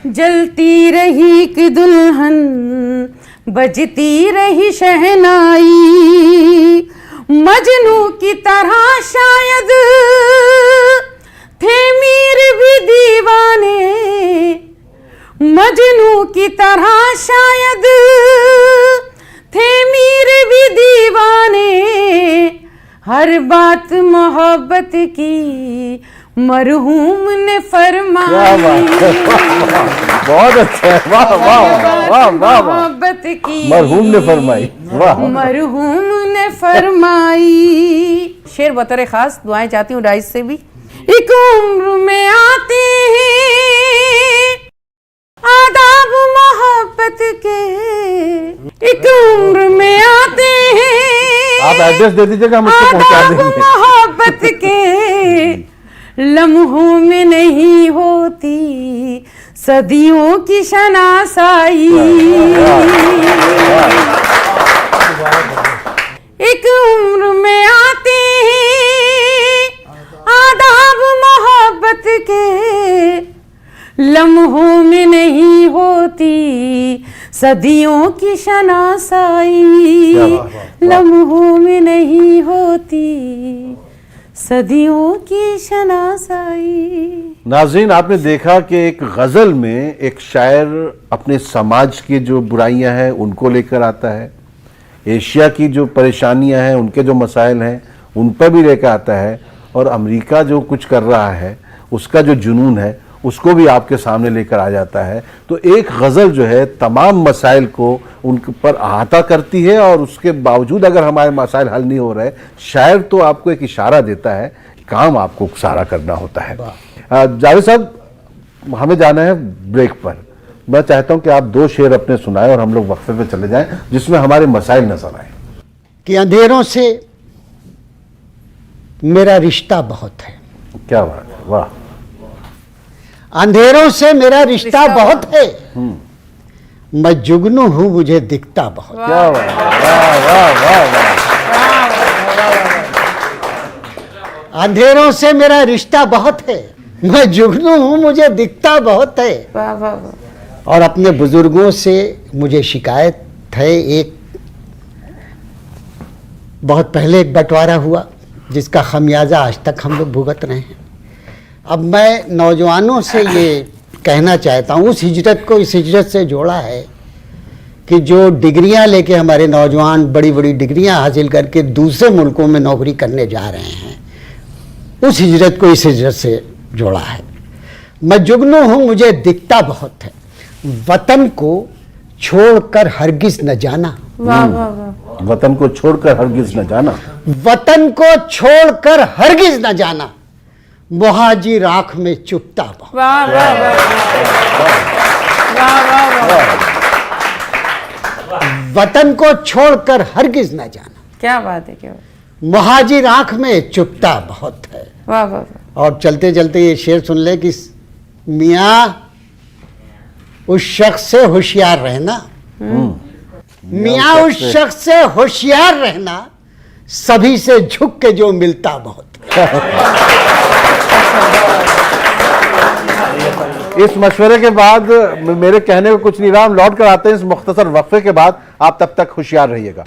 जलती रही कि दुल्हन बजती रही शहनाई। मजनू की तरह शायद थे मीर भी दीवाने, मजनू की तरह शायद थे मीर भी दीवाने। हर बात मोहब्बत की मरहूम ने फरमाई। बहुत अच्छा है, वाह वाह वाह वाह। मोहब्बत की मरहूम ने फरमाई, वाह। मरहूम ने फरमाई। शेर बतौर खास दुआएं चाहती हूँ राइस से भी। एक उम्र में आते हैं आदाब मोहब्बत के, एक उम्र में आते हैं। आप एड्रेस दे दीजिएगा, हम उसको पहुंचा देंगे। मोहब्बत के लम्हों में नहीं होती सदियों की शनासाई। एक उम्र में आते हैं आदाब मोहब्बत के, लम्हों में नहीं होती सदियों की शनासाई। लम्हों में नहीं होती सदियों की शनासाई। नाज़रीन, आपने देखा कि एक गज़ल में एक शायर अपने समाज की जो बुराइयां हैं उनको लेकर आता है, एशिया की जो परेशानियां हैं, उनके जो मसाइल हैं उन पर भी लेकर आता है, और अमेरिका जो कुछ कर रहा है उसका जो जुनून है उसको भी आपके सामने लेकर आ जाता है। तो एक गज़ल जो है तमाम मसाइल को उन पर अहाता करती है, और उसके बावजूद अगर हमारे मसाइल हल नहीं हो रहे, शायर तो आपको एक इशारा देता है, काम आपको सारा करना होता है। जावेद साहब, हमें जाना है ब्रेक पर। मैं चाहता हूं कि आप 2 शेर अपने सुनाएं और हम लोग वक्फे पे चले जाएं, जिसमें हमारे मसाइल नजर आए। कि अंधेरों से मेरा रिश्ता बहुत है। क्या बात है, वाह। अंधेरों से मेरा रिश्ता बहुत है, मैं जुगनू हूं मुझे दिखता बहुत। क्या बात है, वाह वाह वाह वाह। अंधेरों से मेरा रिश्ता बहुत है, मैं जुगनू हूं मुझे दिखता बहुत है। वाह वाह वाह। और अपने बुजुर्गों से मुझे शिकायत है, एक बहुत पहले एक बंटवारा हुआ जिसका खमियाजा आज तक हम लोग भुगत रहे हैं। अब मैं नौजवानों से ये कहना चाहता हूँ, उस हिजरत को इस हिजरत से जोड़ा है कि जो डिग्रियां लेके हमारे नौजवान बड़ी बड़ी डिग्रियां हासिल करके दूसरे मुल्कों में नौकरी करने जा रहे हैं, उस हिजरत को इस हिजरत से जोड़ा है। मैं जुगनू हूँ मुझे दिखता बहुत है, वतन को छोड़कर हरगिज न जाना। वाह वाह वाह। वतन को छोड़कर हरगिज न जाना। वतन को छोड़कर हरगिज न जाना, मुहाजिर आंख में चुभता बहुत। वाह वाह वाह वाह वाह वाह। वतन को छोड़कर हरगिज न जाना, क्या बात है, क्या बात। मुहाजिर आंख में चुभता बहुत है। वाह वाह वाह। और चलते चलते ये शेर सुन ले कि मियाँ उस शख्स से होशियार रहना, मियाँ उस शख्स से होशियार रहना, सभी से झुक के जो मिलता बहुत। इस मशवरे के बाद मेरे कहने को कुछ नहीं रहा, हम लौट कर आते हैं इस मुख्तसर वक्फे के बाद। आप तब तक होशियार रहिएगा।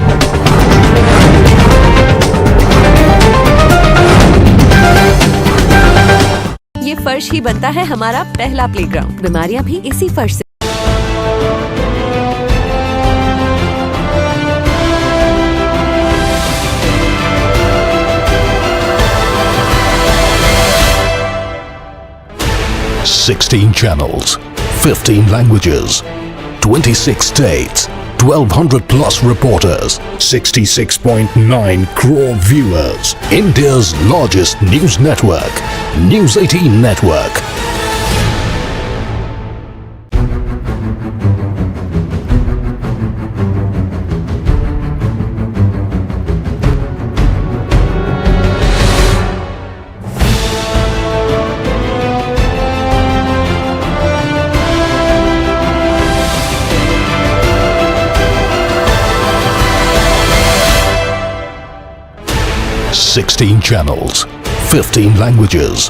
ये फर्श ही बनता है हमारा पहला प्लेग्राउंड, बीमारियां भी इसी फर्श से। $16 channels, 15 languages, 26 states, 1,200 plus reporters, 66.9 crore viewers. India's largest news network, News 18 Network. $16 channels, 15 languages,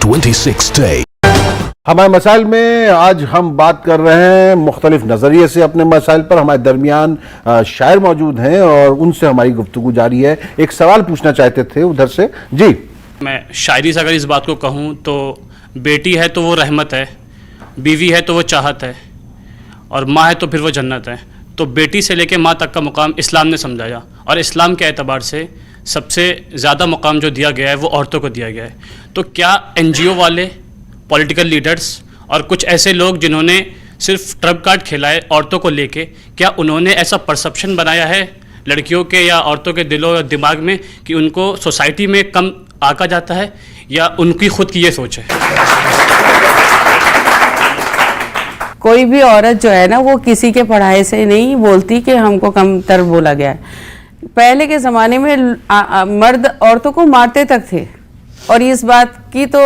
26 states. हमारे मसाइल में आज हम बात कर रहे हैं मुख्तलिफ नज़रिए से अपने मसाइल पर। हमारे दरमियान शायर मौजूद हैं और उनसे हमारी गुफ्तगू जारी है। एक सवाल पूछना चाहते थे उधर से जी। मैं शायरी से अगर इस बात को कहूँ तो बेटी है तो वो रहमत है, बीवी है तो वो चाहत है, और माँ है तो फिर वो जन्नत है। तो बेटी से लेके माँ तक का मुकाम इस्लाम ने समझाया, और इस्लाम के एतबार से सबसे ज़्यादा मुकाम जो दिया गया है वो औरतों को दिया गया है। तो क्या NGO वाले, पॉलिटिकल लीडर्स और कुछ ऐसे लोग जिन्होंने सिर्फ ट्रम्प कार्ड खेला है औरतों को लेके, क्या उन्होंने ऐसा परसेप्शन बनाया है लड़कियों के या औरतों के दिलों या दिमाग में कि उनको सोसाइटी में कम आका जाता है, या उनकी खुद की ये सोच है? कोई भी औरत जो है ना, वो किसी के पढ़ाई से नहीं बोलती कि हमको कमतर बोला गया है। पहले के ज़माने में मर्द औरतों को मारते तक थे, और इस बात की तो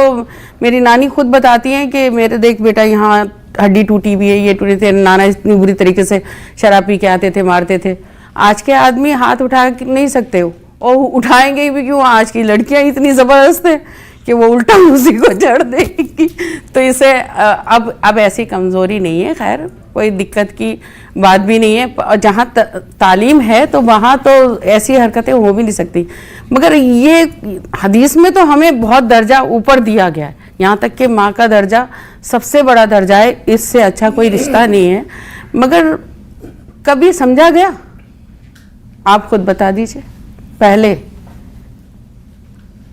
मेरी नानी खुद बताती हैं कि मेरे देख बेटा यहाँ हड्डी टूटी हुई है, ये टूटे थे, नाना इतनी बुरी तरीके से शराब पी के आते थे, मारते थे। आज के आदमी हाथ उठा नहीं सकते हो, और उठाएंगे भी क्यों? आज की लड़कियाँ इतनी ज़बरदस्त हैं कि वो उल्टा उसी को जड़ देगी। तो इसे अब ऐसी कमज़ोरी नहीं है, खैर कोई दिक्कत की बात भी नहीं है। और जहाँ तालीम है तो वहाँ तो ऐसी हरकतें हो भी नहीं सकती। मगर ये हदीस में तो हमें बहुत दर्जा ऊपर दिया गया है, यहाँ तक कि माँ का दर्जा सबसे बड़ा दर्जा है, इससे अच्छा कोई रिश्ता नहीं है। मगर कभी समझा गया? आप खुद बता दीजिए। पहले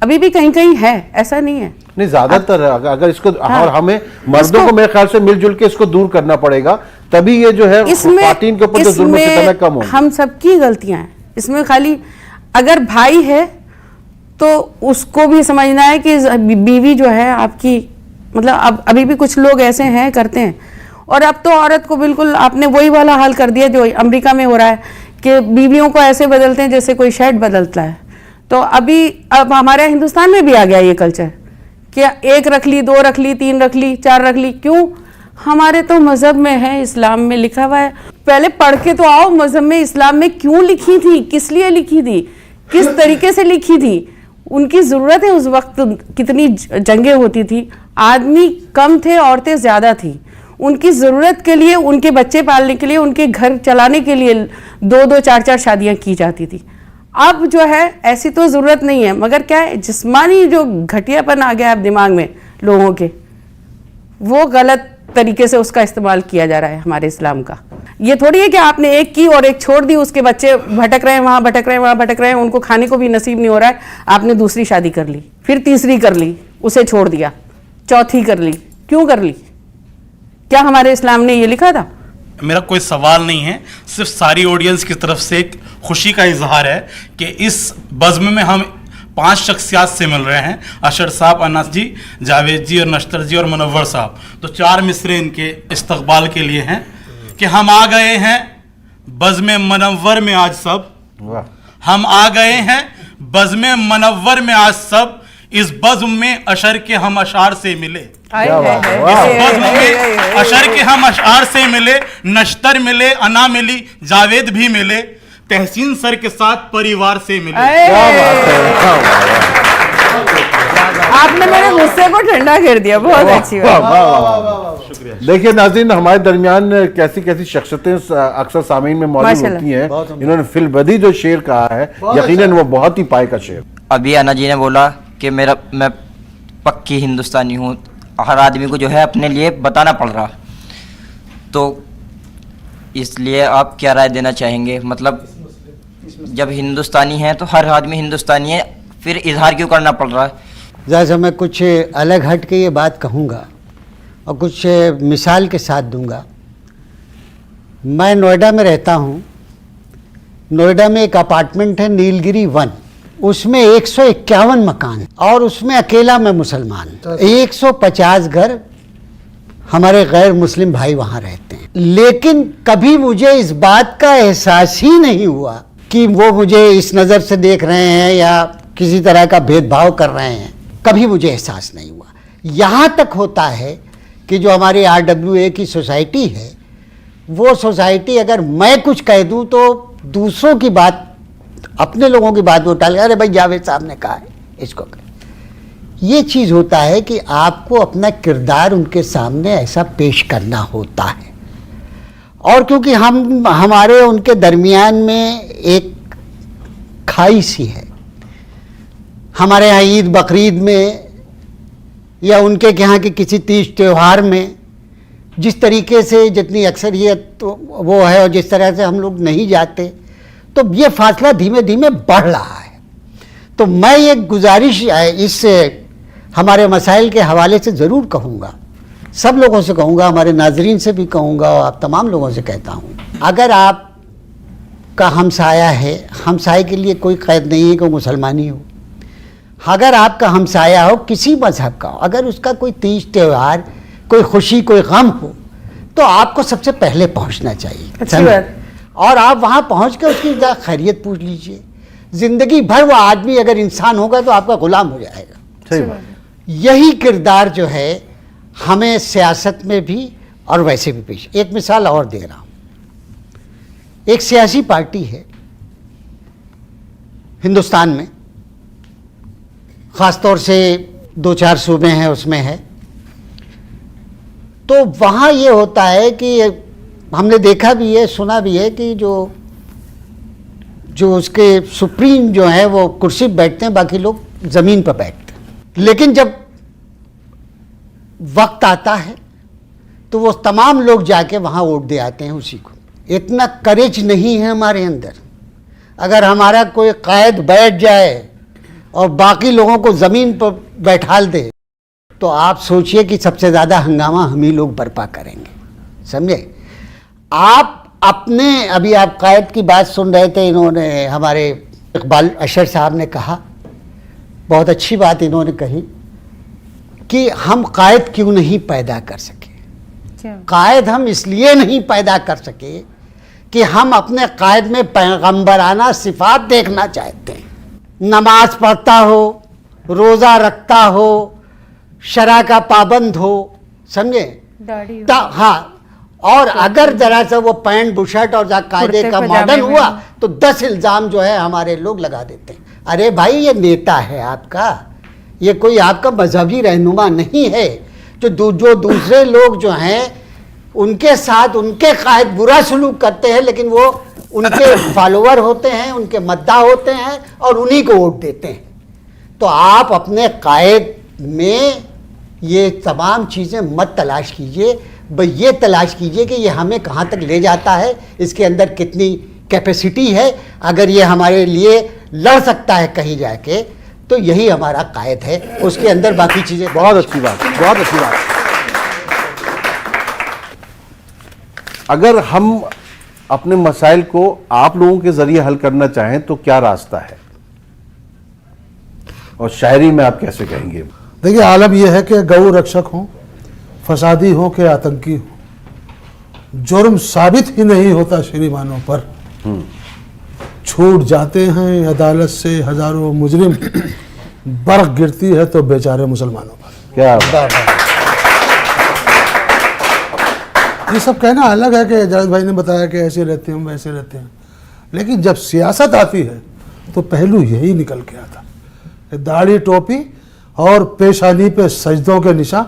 अभी भी कहीं कहीं है, ऐसा नहीं है। नहीं, ज्यादातर अगर इसको और हमें मर्दों को मेरे ख्याल से मिलजुल के इसको दूर करना पड़ेगा, तभी ये जो है ख्वातीन के ऊपर जो जुल्म है कितना कम होगा। हम सबकी गलतियां हैं इसमें। खाली अगर भाई है तो उसको भी समझना है कि बीवी जो है आपकी, मतलब अब अभी भी कुछ लोग ऐसे हैं करते हैं। और अब तो औरत को बिल्कुल आपने वही वाला हाल कर दिया जो अमेरिका में हो रहा है कि बीवियों को ऐसे बदलते हैं जैसे कोई शर्ट बदलता है। तो अब हमारे हिंदुस्तान में भी आ गया ये कल्चर कि 1 रख ली, 2 रख ली, 3 रख ली, 4 रख ली। क्यों? हमारे तो मजहब में है, इस्लाम में लिखा हुआ है। पहले पढ़ के तो आओ मजहब में, इस्लाम में क्यों लिखी थी, किस लिए लिखी थी, किस तरीके से लिखी थी, उनकी ज़रूरत है। उस वक्त कितनी जंगें होती थी, आदमी कम थे, औरतें ज़्यादा थी। उनकी ज़रूरत के लिए, उनके बच्चे पालने के लिए, उनके घर चलाने के लिए 2-2, 4-4 शादियाँ की जाती थी। अब जो है ऐसी तो ज़रूरत नहीं है, मगर क्या है, जिस्मानी जो घटियापन आ गया है अब दिमाग में लोगों के, वो गलत तरीके से उसका इस्तेमाल किया जा रहा है हमारे इस्लाम का। ये थोड़ी है कि आपने एक की और एक छोड़ दी, उसके बच्चे भटक रहे हैं, वहाँ भटक रहे हैं, वहाँ भटक रहे हैं, उनको खाने को भी नसीब नहीं हो रहा है, आपने दूसरी शादी कर ली, फिर तीसरी कर ली, उसे छोड़ दिया, चौथी कर ली। क्यों कर ली? क्या हमारे इस्लाम ने ये लिखा था? मेरा कोई सवाल नहीं है, सिर्फ सारी ऑडियंस की तरफ से एक खुशी का इजहार है कि इस बज़्म में हम 5 शख्सियात से मिल रहे हैं, अशर साहब, अनस जी, जावेद जी और नश्तर जी और मुनव्वर साहब। तो 4 मिसरे इनके इस्तकबाल के लिए हैं कि हम आ गए हैं बज़्म मुनव्वर में आज सब, हम आ गए हैं बज़्म मुनव्वर में आज सब, इस बज़्म में अशर के हम अशार से मिले, इस बज़्म में अशर के हम अशार से मिले, नश्तर मिले, अना मिली, जावेद भी मिले, तहसीन सर के साथ परिवार से मिले। आपने मेरे गुस्से को ठंडा कर दिया, बहुत अच्छी बात। देखिए नाज़रीन, हमारे दरमियान कैसी कैसी शख्सियतें अक्सर सामीन में मौजूद होती हैं। इन्होंने फिलबदी जो शेर कहा है, यकीनन वो बहुत ही पाए का शेर। अभी अन्ना जी ने बोला कि मैं पक्की हिंदुस्तानी हूँ, हर आदमी को जो है अपने लिए बताना पड़ रहा, तो इसलिए आप क्या राय देना चाहेंगे? मतलब जब हिंदुस्तानी है तो हर आदमी हिंदुस्तानी है, फिर इजहार क्यों करना पड़ रहा है? जैसे मैं कुछ अलग हट के ये बात कहूँगा और कुछ मिसाल के साथ दूंगा। मैं नोएडा में रहता हूँ। नोएडा में एक अपार्टमेंट है नीलगिरी 1, उसमें 151 मकान और उसमें अकेला मैं मुसलमान, 150 घर हमारे गैर मुस्लिम भाई वहाँ रहते हैं। लेकिन कभी मुझे इस बात का एहसास ही नहीं हुआ कि वो मुझे इस नज़र से देख रहे हैं या किसी तरह का भेदभाव कर रहे हैं, कभी मुझे एहसास नहीं हुआ। यहाँ तक होता है कि जो हमारी RWA की सोसाइटी है, वो सोसाइटी अगर मैं कुछ कह दूँ तो दूसरों की बात, अपने लोगों की बात वो टाल, अरे भाई जावेद साहब ने कहा है इसको कर। ये चीज़ होता है कि आपको अपना किरदार उनके सामने ऐसा पेश करना होता है। और क्योंकि हमारे उनके दरमियान में एक खाई सी है, हमारे यहाँ ईद बकरीद में या उनके यहाँ के किसी तीज त्यौहार में जिस तरीके से जितनी अक्सरियत तो वो है और जिस तरह से हम लोग नहीं जाते, तो ये फासला धीमे धीमे बढ़ रहा है। तो मैं ये गुजारिश इस हमारे मसाइल के हवाले से ज़रूर कहूँगा, सब लोगों से कहूँगा, हमारे नाजरीन से भी कहूँगा और आप तमाम लोगों से कहता हूँ, अगर आपका हमसाया है, हमसाये के लिए कोई क़ैद नहीं है कि मुसलमानी हो। अगर आपका हमसाया हो किसी मजहब का, अगर उसका कोई तीज त्यौहार, कोई खुशी, कोई गम हो, तो आपको सबसे पहले पहुँचना चाहिए। और आप वहाँ पहुँच के उसकी खैरियत पूछ लीजिए। ज़िंदगी भर वो आदमी अगर इंसान होगा तो आपका गुलाम हो जाएगा। सही बात। यही किरदार जो है हमें सियासत में भी और वैसे भी पेश। एक मिसाल और दे रहा हूँ। एक सियासी पार्टी है हिंदुस्तान में, ख़ास तौर से 2-4 सूबे हैं उसमें है, तो वहाँ ये होता है कि हमने देखा भी है, सुना भी है कि जो उसके सुप्रीम जो है वो कुर्सी पर बैठते हैं, बाकी लोग ज़मीन पर बैठते हैं। लेकिन जब वक्त आता है तो वो तमाम लोग जाके वहाँ वोट दे आते हैं उसी को। इतना करेज नहीं है हमारे अंदर। अगर हमारा कोई कायद बैठ जाए और बाकी लोगों को ज़मीन पर बैठाल दे, तो आप सोचिए कि सबसे ज़्यादा हंगामा हम ही लोग बर्पा करेंगे, समझे। आप अपने, अभी आप कायद की बात सुन रहे थे, इन्होंने हमारे इकबाल अशर साहब ने कहा, बहुत अच्छी बात इन्होंने कही कि हम कायद क्यों नहीं पैदा कर सके। कायद हम इसलिए नहीं पैदा कर सके कि हम अपने कायद में पैगंबराना सिफात देखना चाहते हैं। नमाज पढ़ता हो, रोज़ा रखता हो, शरा का पाबंद हो, समझे। हाँ, और अगर जरा सा वो पैंट बुशर्ट और कायदे का मॉडर्न हुआ तो 10 इल्ज़ाम जो है हमारे लोग लगा देते हैं। अरे भाई, ये नेता है आपका, ये कोई आपका मजहबी रहनुमा नहीं है। जो दूसरे लोग जो हैं उनके साथ उनके कायद बुरा सलूक करते हैं, लेकिन वो उनके फॉलोअर होते हैं, उनके मद्दा होते हैं और उन्हीं को वोट देते हैं। तो आप अपने कायद में ये तमाम चीज़ें मत तलाश कीजिए, भाई ये तलाश कीजिए कि ये हमें कहाँ तक ले जाता है, इसके अंदर कितनी कैपेसिटी है। अगर ये हमारे लिए लड़ सकता है कहीं जाके, तो यही हमारा कायद है, उसके अंदर बाकी चीज़ें। बहुत अच्छी बात, बहुत अच्छी बात। अगर हम अपने मसाइल को आप लोगों के जरिए हल करना चाहें तो क्या रास्ता है, और शायरी में आप कैसे कहेंगे? देखिए, आलम यह है कि गौ रक्षक हों, फसादी हो के आतंकी हो, जुर्म साबित ही नहीं होता श्रीमानों पर। छूट जाते हैं अदालत से हजारों मुजरिम, बर्फ गिरती है तो बेचारे मुसलमानों पर। क्या ये सब कहना अलग है कि जावेद भाई ने बताया कि ऐसे रहते हैं वैसे रहते हैं, लेकिन जब सियासत आती है तो पहलू यही निकल के आता है। दाढ़ी, टोपी और पेशानी पे सजदों के निशान,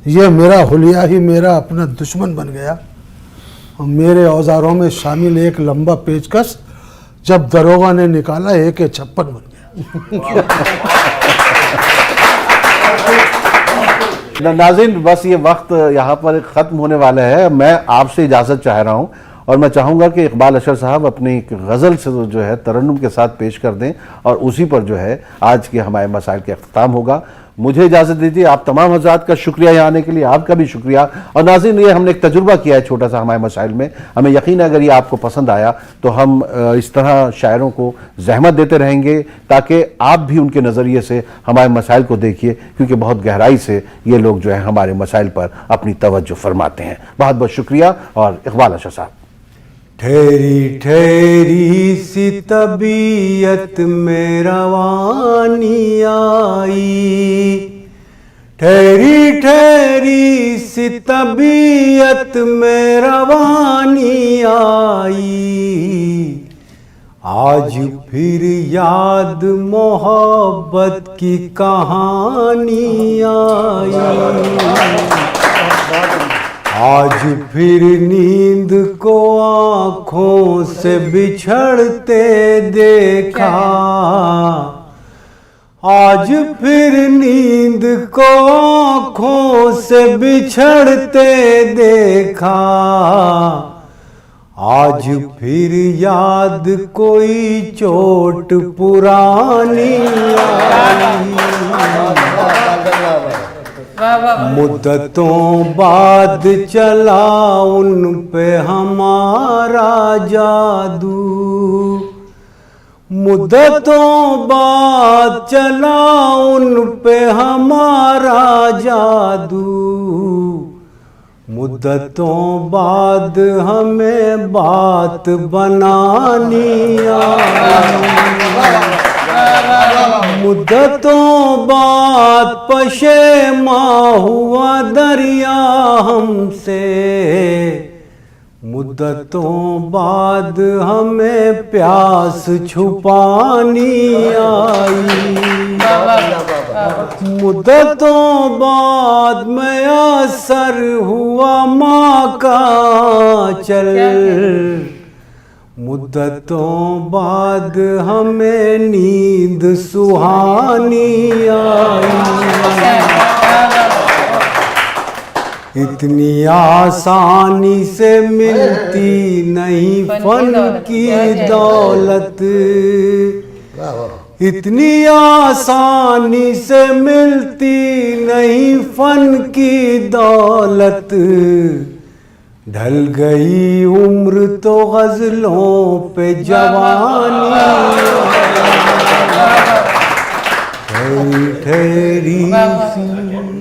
ये मेरा हुलिया ही मेरा अपना दुश्मन बन गया, और मेरे औजारों में शामिल एक लंबा पेचकस जब दरोगा ने निकाला AK-56 बन गया। नाज़रीन, बस ये वक्त यहाँ पर ख़त्म होने वाला है। मैं आपसे इजाज़त चाह रहा हूँ और मैं चाहूँगा कि इकबाल अशर साहब अपनी एक गज़ल से जो है तरन्नुम के साथ पेश कर दें, और उसी पर जो है आज के हमारे मसाइल का अख्ताम होगा। मुझे इजाज़त दीजिए। आप तमाम हज़रात का शुक्रिया यहाँ आने के लिए, आपका भी शुक्रिया। और नाज़रीन, ये हमने एक तजुर्बा किया है छोटा सा हमारे मसाइल में। हमें यकीन है अगर ये आपको पसंद आया तो हम इस तरह शायरों को जहमत देते रहेंगे ताकि आप भी उनके नज़रिए से हमारे मसाइल को देखिए, क्योंकि बहुत गहराई से ये लोग जो है हमारे मसाइल पर अपनी तवज्जो फरमाते हैं। बहुत बहुत शुक्रिया। और इकबाल अशर साहब। ठहरी ठहरी सी तबीयत में रवानी आई, ठहरी ठहरी सी तबीयत में रवानी आई, आज फिर याद मोहब्बत की कहानी आई, आज फिर नींद को आँखों से बिछड़ते देखा, आज फिर नींद को आँखों से बिछड़ते देखा, आज फिर याद कोई चोट पुरानी आई, मुद्दतों बाद चला उन पे हमारा जादू, मुद्दतों बाद चला उन पे हमारा जादू, मुद्दतों बाद हमें बात बनानी आई, मुद्दतों बाद पशेमा हुआ दरिया हमसे, मुद्दतों बाद हमें प्यास छुपानी आई, मुद्दतों बाद मयसर हुआ माँ का चल, मुद्दतों बाद हमें नींद सुहानी आई, इतनी आसानी से मिलती नहीं फन की दौलत, इतनी आसानी से मिलती नहीं फन की दौलत, ढल गई उम्र तो गजलों पे जवानी ठहरी सी